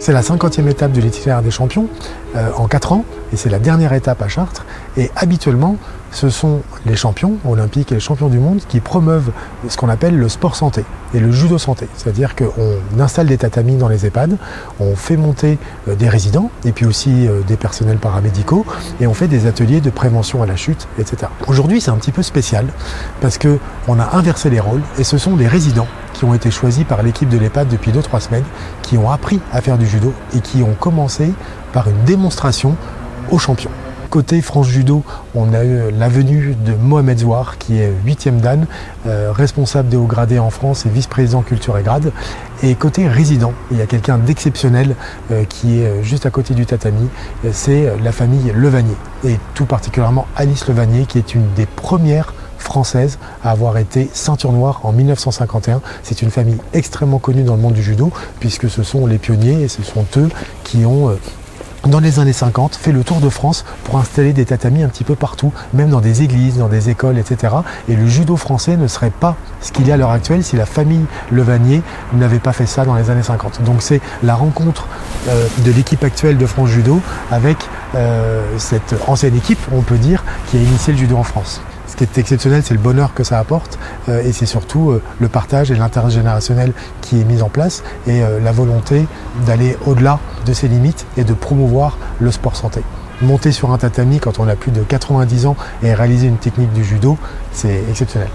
C'est la 50e étape de l'itinéraire des champions en 4 ans et c'est la dernière étape à Chartres. Et habituellement, ce sont les champions olympiques et les champions du monde qui promeuvent ce qu'on appelle le sport santé et le judo santé. C'est-à-dire qu'on installe des tatamis dans les EHPAD, on fait monter des résidents et puis aussi des personnels paramédicaux et on fait des ateliers de prévention à la chute, etc. Aujourd'hui, c'est un petit peu spécial parce qu'on a inversé les rôles et ce sont des résidents qui ont été choisis par l'équipe de l'EHPAD depuis 2-3 semaines, qui ont appris à faire du judo et qui ont commencé par une démonstration aux champions. Côté France Judo, on a eu la venue de Mohamed Zouar, qui est 8e dan, responsable des hauts gradés en France et vice-président culture et grade. Et côté résident, il y a quelqu'un d'exceptionnel qui est juste à côté du tatami, c'est la famille Levanier. Et tout particulièrement Alice Levanier, qui est une des premières française à avoir été ceinture noire en 1951. C'est une famille extrêmement connue dans le monde du judo puisque ce sont les pionniers et ce sont eux qui ont dans les années 50 fait le tour de France pour installer des tatamis un petit peu partout, même dans des églises, dans des écoles, etc. Et le judo français ne serait pas ce qu'il est à l'heure actuelle si la famille Levanier n'avait pas fait ça dans les années 50. Donc c'est la rencontre de l'équipe actuelle de France Judo avec cette ancienne équipe, on peut dire, qui a initié le judo en France. Ce qui est exceptionnel, c'est le bonheur que ça apporte et c'est surtout le partage et l'intergénérationnel qui est mis en place et la volonté d'aller au-delà de ses limites et de promouvoir le sport santé. Monter sur un tatami quand on a plus de 90 ans et réaliser une technique du judo, c'est exceptionnel.